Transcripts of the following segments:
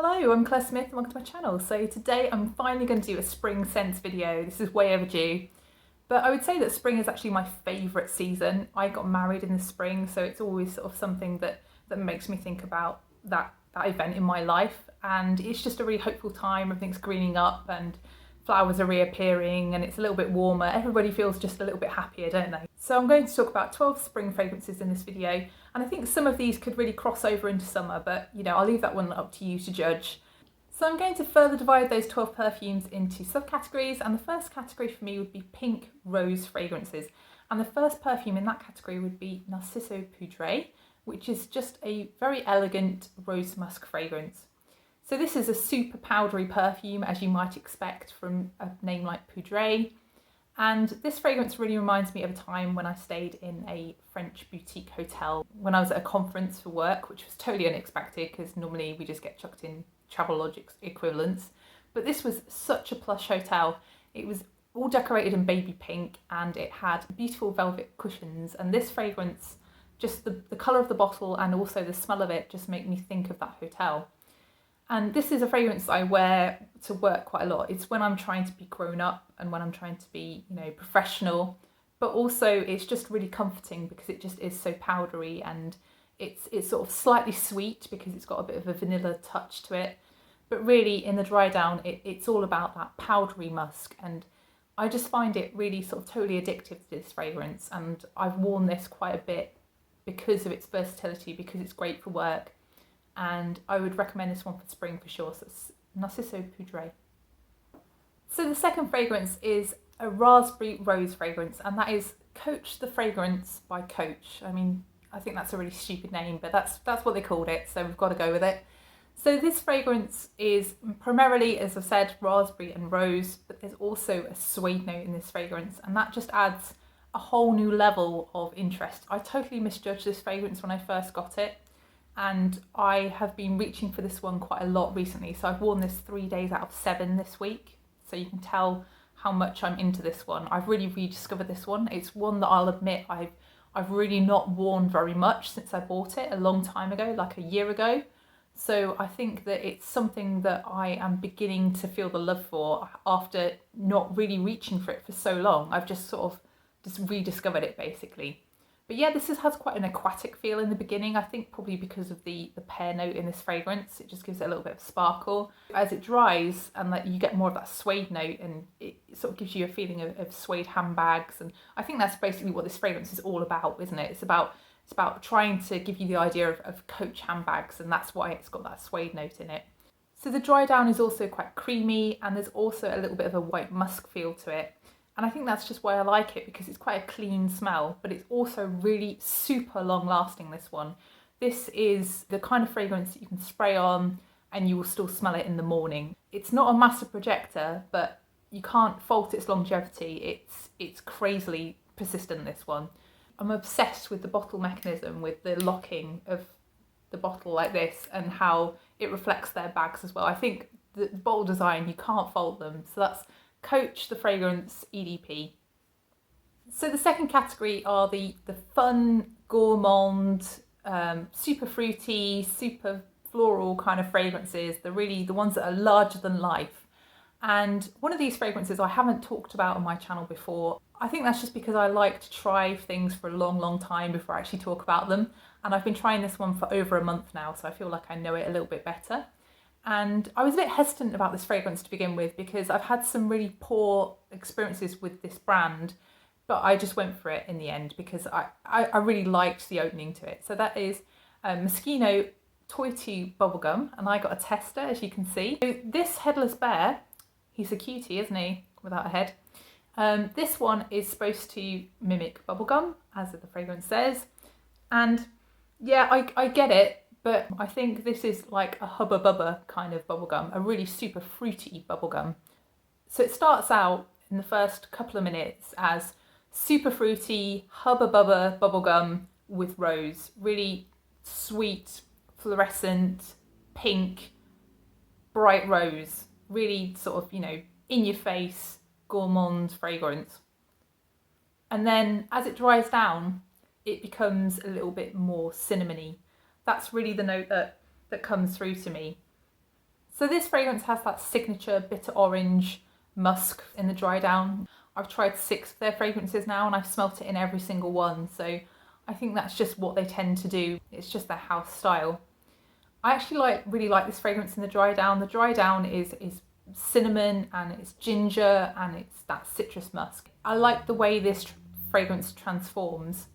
Hello, I'm Claire Smith and welcome to my channel. So today I'm finally going to do a spring scents video. This is way overdue. But I would say that spring is actually my favourite season. I got married in the spring, so it's always sort of something that makes me think about that event in my life. And it's just a really hopeful time. Everything's greening up and flowers are reappearing and it's a little bit warmer. Everybody feels just a little bit happier, don't they? So I'm going to talk about 12 spring fragrances in this video, and I think some of these could really cross over into summer, but I'll leave that one up to you to judge. So I'm going to further divide those 12 perfumes into subcategories, and the first category for me would be pink rose fragrances. And the first perfume in that category would be Narciso Poudre, which is just a very elegant rose musk fragrance. So this is a super powdery perfume, as you might expect from a name like Poudre. And this fragrance really reminds me of a time when I stayed in a French boutique hotel when I was at a conference for work, which was totally unexpected because normally we just get chucked in Travelodge equivalents. But this was such a plush hotel. It was all decorated in baby pink and it had beautiful velvet cushions. And this fragrance, just the colour of the bottle and also the smell of it just make me think of that hotel. And this is a fragrance I wear to work quite a lot. It's when I'm trying to be grown up and when I'm trying to be, professional, but also it's just really comforting because it just is so powdery and it's sort of slightly sweet because it's got a bit of a vanilla touch to it. But really in the dry down, it's all about that powdery musk. And I just find it really sort of totally addictive to this fragrance. And I've worn this quite a bit because of its versatility, because it's great for work. And I would recommend this one for spring for sure. So it's Narciso Poudre. So the second fragrance is a raspberry rose fragrance, and that is Coach the Fragrance by Coach. I mean, I think that's a really stupid name, but that's what they called it, so we've got to go with it. So this fragrance is primarily, as I said, raspberry and rose, but there's also a suede note in this fragrance, and that just adds a whole new level of interest. I totally misjudged this fragrance when I first got it. And I have been reaching for this one quite a lot recently. So I've worn this 3 days out of 7 this week. So you can tell how much I'm into this one. I've really rediscovered this one. It's one that I'll admit I've really not worn very much since I bought it a long time ago, like a year ago. So I think that it's something that I am beginning to feel the love for after not really reaching for it for so long. I've just rediscovered it basically. But yeah, this has quite an aquatic feel in the beginning, I think probably because of the pear note in this fragrance. It just gives it a little bit of sparkle. As it dries and you get more of that suede note, and it sort of gives you a feeling of suede handbags. And I think that's basically what this fragrance is all about, isn't it? It's about trying to give you the idea of Coach handbags, and that's why it's got that suede note in it. So the dry down is also quite creamy, and there's also a little bit of a white musk feel to it. And I think that's just why I like it, because it's quite a clean smell, but it's also really super long lasting, this one. This is the kind of fragrance that you can spray on and you will still smell it in the morning. It's not a massive projector, but you can't fault its longevity. It's crazily persistent, this one. I'm obsessed with the bottle mechanism, with the locking of the bottle like this and how it reflects their bags as well. I think the bottle design, you can't fault them. So that's Coach the Fragrance EDP. So the second category are the fun, gourmand, super fruity, super floral kind of fragrances. They're really the ones that are larger than life. And one of these fragrances I haven't talked about on my channel before. I think that's just because I like to try things for a long time before I actually talk about them. And I've been trying this one for over a month now, so I feel like I know it a little bit better. And I was a bit hesitant about this fragrance to begin with because I've had some really poor experiences with this brand, but I just went for it in the end because I really liked the opening to it. So that is Moschino Toy 2 Bubblegum, and I got a tester, as you can see. So this headless bear, he's a cutie, isn't he, without a head. This one is supposed to mimic bubblegum, as the fragrance says. And yeah, I get it. But I think this is like a Hubba Bubba kind of bubblegum, a really super fruity bubblegum. So it starts out in the first couple of minutes as super fruity Hubba Bubba bubblegum with rose. Really sweet, fluorescent, pink, bright rose. Really sort of, in your face, gourmand fragrance. And then as it dries down, it becomes a little bit more cinnamony. That's really the note that comes through to me. So this fragrance has that signature bitter orange musk in the dry down. I've tried 6 of their fragrances now and I've smelt it in every single one. So I think that's just what they tend to do. It's just their house style. I actually really like this fragrance in the dry down. The dry down is cinnamon and it's ginger and it's that citrus musk. I like the way this fragrance transforms.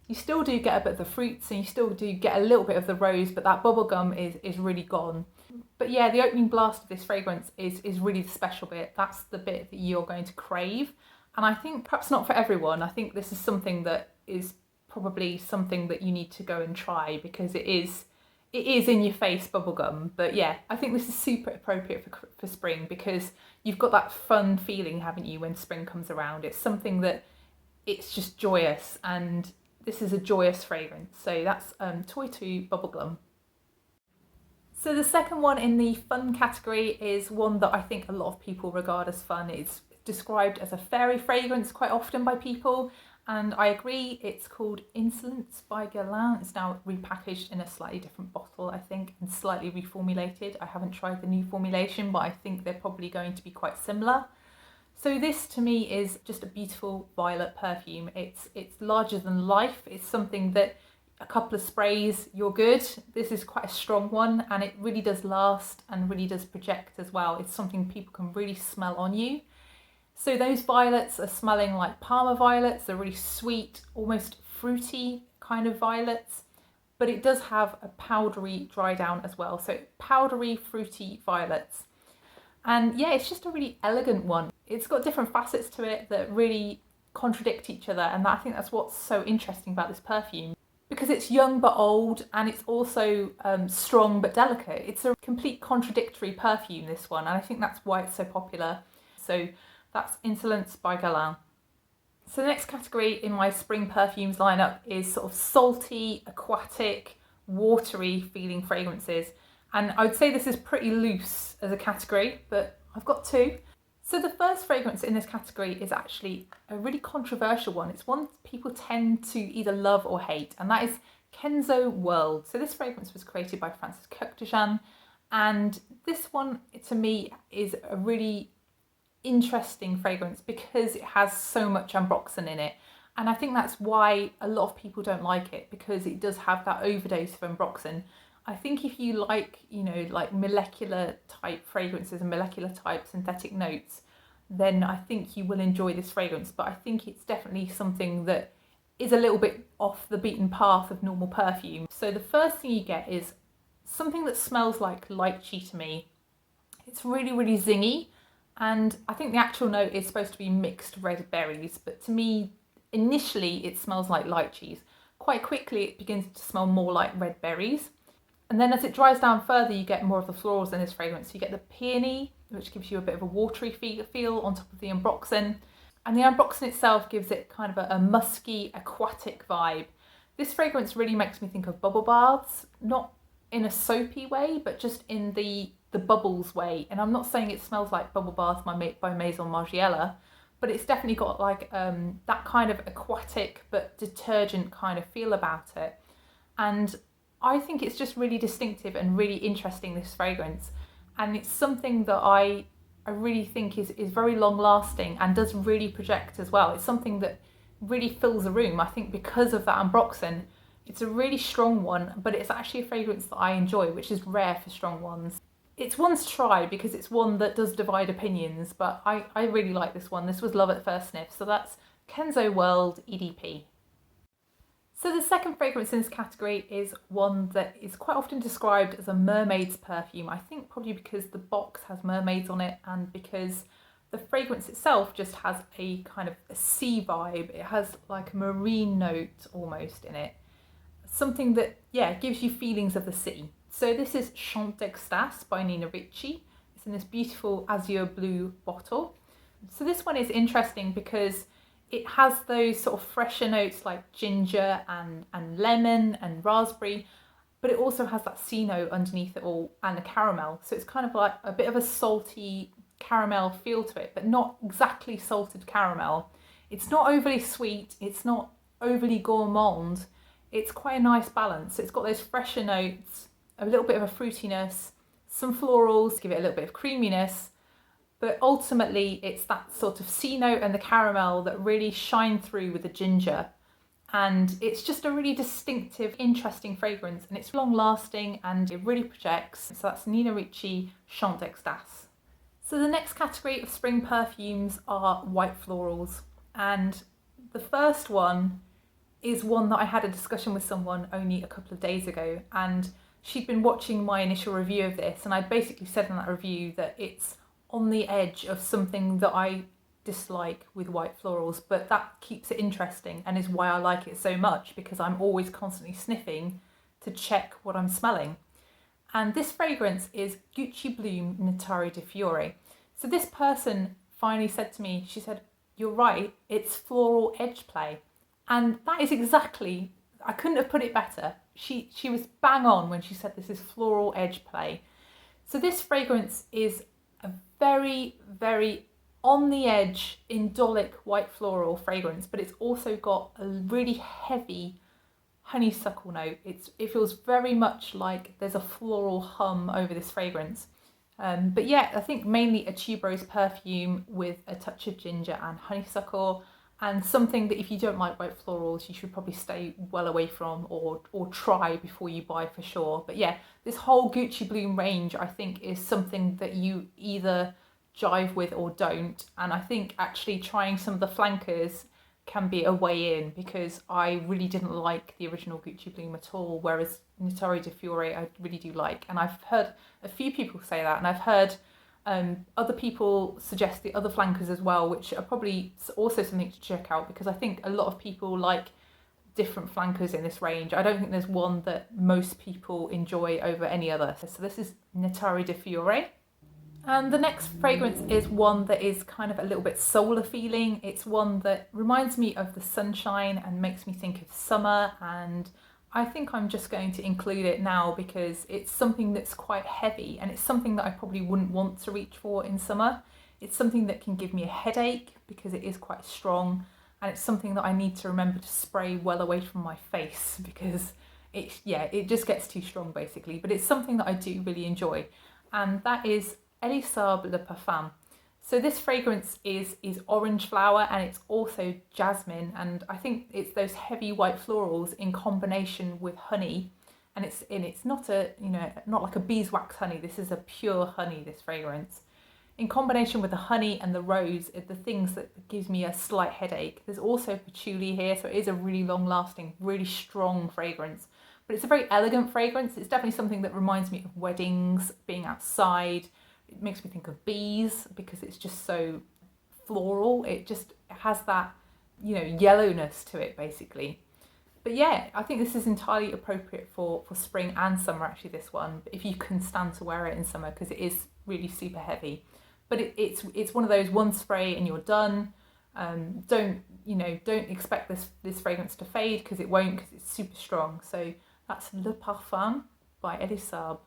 You still do get a bit of the fruits and you still do get a little bit of the rose, but that bubblegum is really gone. But yeah, the opening blast of this fragrance is really the special bit. That's the bit that you're going to crave. And I think perhaps not for everyone. I think this is something that is probably something that you need to go and try because it is in your face bubblegum. But yeah, I think this is super appropriate for spring because you've got that fun feeling, haven't you, when spring comes around. It's something that it's just joyous, and this is a joyous fragrance. So that's Toy 2 Bubblegum. So the second one in the fun category is one that I think a lot of people regard as fun. It's described as a fairy fragrance quite often by people, and I agree. It's called Insolence by Guerlain. It's now repackaged in a slightly different bottle, I think, and slightly reformulated. I haven't tried the new formulation, but I think they're probably going to be quite similar. So this to me is just a beautiful violet perfume. It's larger than life. It's something that a couple of sprays, you're good. This is quite a strong one and it really does last and really does project as well. It's something people can really smell on you. So those violets are smelling like Parma violets. They're really sweet, almost fruity kind of violets, but it does have a powdery dry down as well. So powdery, fruity violets. And yeah, it's just a really elegant one. It's got different facets to it that really contradict each other. And I think that's what's so interesting about this perfume. Because it's young but old, and it's also strong but delicate. It's a complete contradictory perfume, this one, and I think that's why it's so popular. So that's Insolence by Guerlain. So the next category in my spring perfumes lineup is sort of salty, aquatic, watery feeling fragrances. And I would say this is pretty loose as a category, but I've got 2. So the first fragrance in this category is actually a really controversial one. It's one people tend to either love or hate, and that is Kenzo World. So this fragrance was created by Francis Kurkdjian, and this one to me is a really interesting fragrance because it has so much ambroxan in it. And I think that's why a lot of people don't like it, because it does have that overdose of ambroxan. I think if you like, like molecular type fragrances and molecular type synthetic notes, then I think you will enjoy this fragrance. But I think it's definitely something that is a little bit off the beaten path of normal perfume. So the first thing you get is something that smells like lychee to me. It's really, really zingy. And I think the actual note is supposed to be mixed red berries. But to me, initially, it smells like lychees. Quite quickly, it begins to smell more like red berries. And then as it dries down further, you get more of the florals in this fragrance. You get the peony, which gives you a bit of a watery feel on top of the ambroxan. And the ambroxan itself gives it kind of a musky, aquatic vibe. This fragrance really makes me think of bubble baths, not in a soapy way, but just in the bubbles way. And I'm not saying it smells like bubble bath by Maison Margiela, but it's definitely got like that kind of aquatic but detergent kind of feel about it. And I think it's just really distinctive and really interesting, this fragrance. And it's something that I really think is very long lasting and does really project as well. It's something that really fills a room. I think because of that ambroxan, it's a really strong one, but it's actually a fragrance that I enjoy, which is rare for strong ones. It's one to try because it's one that does divide opinions, but I really like this one. This was love at first sniff. So that's Kenzo World EDP. So the second fragrance in this category is one that is quite often described as a mermaid's perfume. I think probably because the box has mermaids on it and because the fragrance itself just has a kind of a sea vibe. It has like a marine note almost in it. Something that, gives you feelings of the sea. So this is Chant d'Extase by Nina Ricci. It's in this beautiful azure blue bottle. So this one is interesting because it has those sort of fresher notes like ginger and lemon and raspberry, but it also has that sea note underneath it all and a caramel. So it's kind of like a bit of a salty caramel feel to it, but not exactly salted caramel. It's not overly sweet. It's not overly gourmand. It's quite a nice balance. So it's got those fresher notes, a little bit of a fruitiness, some florals, give it a little bit of creaminess, but ultimately it's that sort of C note and the caramel that really shine through with the ginger. And it's just a really distinctive, interesting fragrance, and it's long lasting and it really projects. So that's Nina Ricci Chant d'Extase. So the next category of spring perfumes are white florals. And the first one is one that I had a discussion with someone only a couple of days ago, and she'd been watching my initial review of this, and I basically said in that review that it's on the edge of something that I dislike with white florals, but that keeps it interesting and is why I like it so much, because I'm always constantly sniffing to check what I'm smelling. And this fragrance is Gucci Bloom Notari di Fiore. So this person finally said to me, she said, "You're right, it's floral edge play." And that is exactly, I couldn't have put it better. She was bang on when she said this is floral edge play. So this fragrance is a very, very on the edge indolic white floral fragrance, but it's also got a really heavy honeysuckle note. It feels very much like there's a floral hum over this fragrance. But yeah, I think mainly a tuberose perfume with a touch of ginger and honeysuckle, and something that if you don't like white florals, you should probably stay well away from or try before you buy for sure. But yeah, this whole Gucci Bloom range, I think, is something that you either jive with or don't. And I think actually trying some of the flankers can be a way in, because I really didn't like the original Gucci Bloom at all, whereas Notari di Fiore I really do like. And I've heard a few people say that, and I've heard other people suggest the other flankers as well, which are probably also something to check out, because I think a lot of people like different flankers in this range. I don't think there's one that most people enjoy over any other. So this is Notari di Fiore. And the next fragrance is one that is kind of a little bit solar feeling. It's one that reminds me of the sunshine and makes me think of summer, and I think I'm just going to include it now because it's something that's quite heavy, and it's something that I probably wouldn't want to reach for in summer. It's something that can give me a headache because it is quite strong, and it's something that I need to remember to spray well away from my face because it just gets too strong basically. But it's something that I do really enjoy, and that is Elisab Le Parfum. So this fragrance is orange flower, and it's also jasmine, and I think it's those heavy white florals in combination with honey, and it's not not like a beeswax honey. This is a pure honey, this fragrance. In combination with the honey and the rose are the things that gives me a slight headache. There's also patchouli here, so it is a really long lasting, really strong fragrance. But it's a very elegant fragrance. It's definitely something that reminds me of weddings, being outside. It makes me think of bees because it's just so floral. It has that, yellowness to it basically. But yeah, I think this is entirely appropriate for spring and summer actually, this one, if you can stand to wear it in summer, because it is really super heavy. But it's one of those one spray and you're done. Don't expect this fragrance to fade, because it won't, because it's super strong. So that's Le Parfum by Elisab.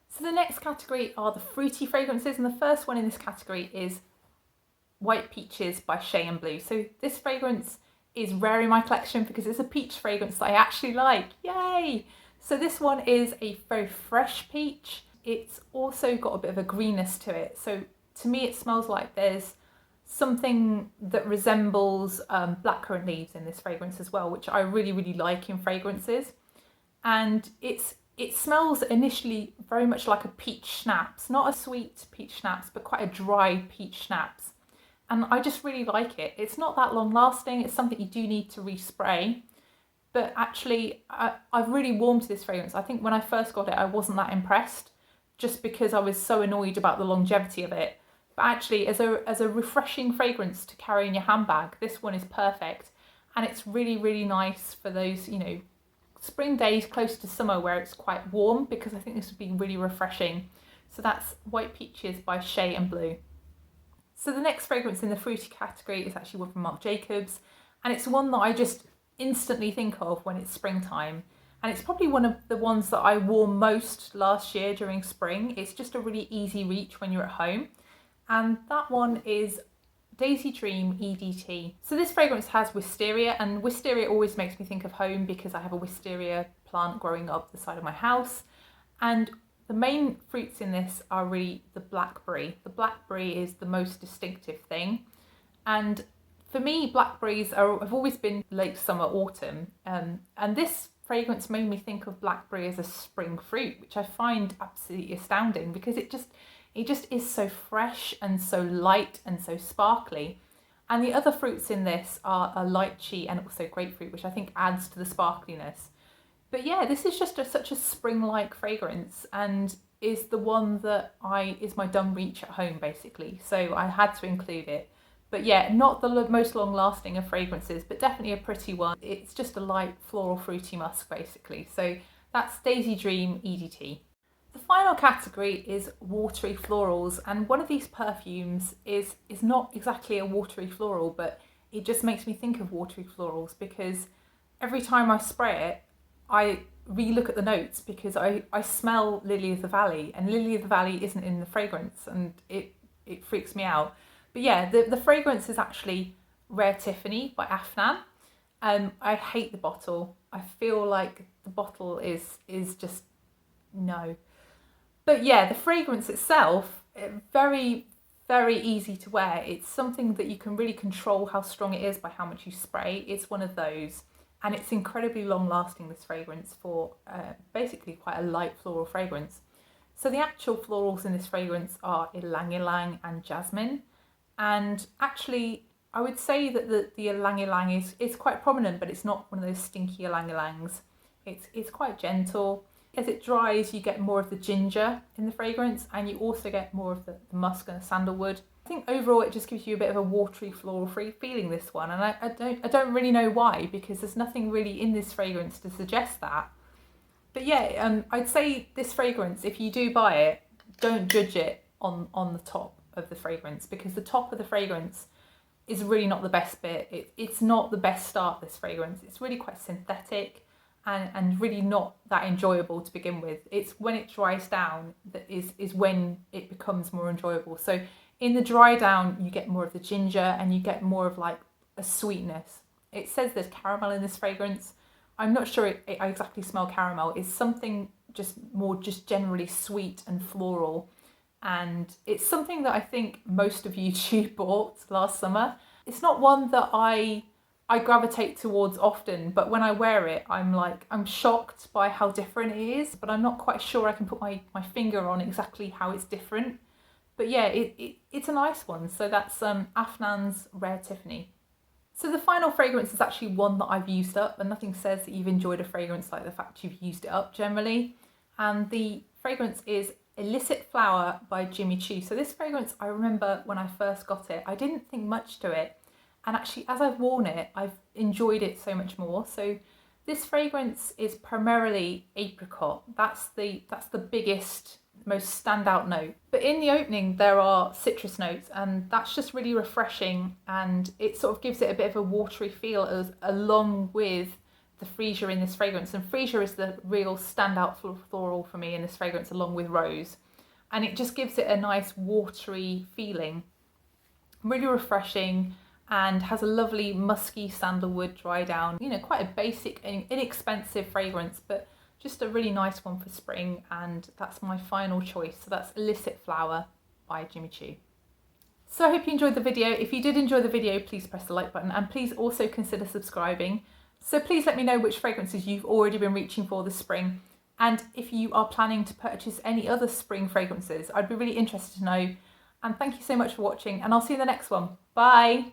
So the next category are the fruity fragrances, and the first one in this category is White Peaches by Shea and Blue. So this fragrance is rare in my collection because it's a peach fragrance that I actually like. Yay! So this one is a very fresh peach. It's also got a bit of a greenness to it. So to me it smells like there's something that resembles blackcurrant leaves in this fragrance as well, which I really, really like in fragrances. And it smells initially very much like a peach schnapps, not a sweet peach schnapps, but quite a dry peach schnapps. And I just really like it. It's not that long lasting. It's something you do need to respray. But actually, I've really warmed to this fragrance. I think when I first got it, I wasn't that impressed, just because I was so annoyed about the longevity of it. But actually, as a refreshing fragrance to carry in your handbag, this one is perfect. And it's really, really nice for those, spring days close to summer where it's quite warm, because I think this would be really refreshing. So that's White Peaches by Shea and Blue. So the next fragrance in the fruity category is actually one from Marc Jacobs, and it's one that I just instantly think of when it's springtime. And it's probably one of the ones that I wore most last year during spring. It's just a really easy reach when you're at home. And that one is Daisy Dream EDT. So this fragrance has wisteria, and wisteria always makes me think of home because I have a wisteria plant growing up the side of my house. And The main fruits in this are really the blackberry. The blackberry is the most distinctive thing. And for me, blackberries have always been late summer, autumn. And this fragrance made me think of blackberry as a spring fruit, which I find absolutely astounding because it just is so fresh and so light and so sparkly. And the other fruits in this are lychee and also grapefruit, which I think adds to the sparkliness. But yeah, this is just such a spring-like fragrance and is the one that is my dumb reach at home basically. So I had to include it. But yeah, not the most long-lasting of fragrances, but definitely a pretty one. It's just a light floral fruity musk basically. So that's Daisy Dream EDT. The final category is Watery Florals, and one of these perfumes is not exactly a watery floral, but it just makes me think of watery florals because every time I spray it, I re-look at the notes because I smell Lily of the Valley, and Lily of the Valley isn't in the fragrance and it freaks me out. But yeah, the fragrance is actually Rare Tiffany by Afnan. I hate the bottle. I feel like the bottle is just no. But yeah, the fragrance itself, very, very easy to wear. It's something that you can really control how strong it is by how much you spray. It's one of those. And it's incredibly long lasting, this fragrance, for basically quite a light floral fragrance. So the actual florals in this fragrance are ylang ylang and jasmine. And actually, I would say that the ylang ylang is quite prominent, but it's not one of those stinky ylang ylangs. It's quite gentle. As it dries, you get more of the ginger in the fragrance, and you also get more of the musk and the sandalwood. I think overall it just gives you a bit of a watery floral feeling, this one, and I don't really know why, because there's nothing really in this fragrance to suggest that. But yeah, I'd say this fragrance, if you do buy it, don't judge it on the top of the fragrance, because the top of the fragrance is really not the best bit. It's not the best start, this fragrance. It's really quite synthetic and really not that enjoyable to begin with. It's when it dries down that is when it becomes more enjoyable. So in the dry down, you get more of the ginger and you get more of like a sweetness. It says there's caramel in this fragrance. I'm not sure I exactly smell caramel. It's something just more just generally sweet and floral. And it's something that I think most of you bought last summer. It's not one that I gravitate towards often, but when I wear it, I'm shocked by how different it is, but I'm not quite sure I can put my finger on exactly how it's different. But yeah, it's a nice one. So that's Afnan's Rare Tiffany. So the final fragrance is actually one that I've used up, and nothing says that you've enjoyed a fragrance like the fact you've used it up generally. And the fragrance is Illicit Flower by Jimmy Choo. So this fragrance, I remember when I first got it, I didn't think much to it. And actually, as I've worn it, I've enjoyed it so much more. So this fragrance is primarily apricot. That's the biggest, most standout note. But in the opening, there are citrus notes, and that's just really refreshing. And it sort of gives it a bit of a watery feel along with the freesia in this fragrance. And freesia is the real standout floral for me in this fragrance, along with rose. And it just gives it a nice watery feeling. Really refreshing. And has a lovely musky sandalwood dry down. You know, quite a basic and inexpensive fragrance, but just a really nice one for spring. And that's my final choice. So that's Illicit Flower by Jimmy Choo. So I hope you enjoyed the video. If you did enjoy the video, please press the like button, and please also consider subscribing. So please let me know which fragrances you've already been reaching for this spring. And if you are planning to purchase any other spring fragrances, I'd be really interested to know. And thank you so much for watching, and I'll see you in the next one. Bye.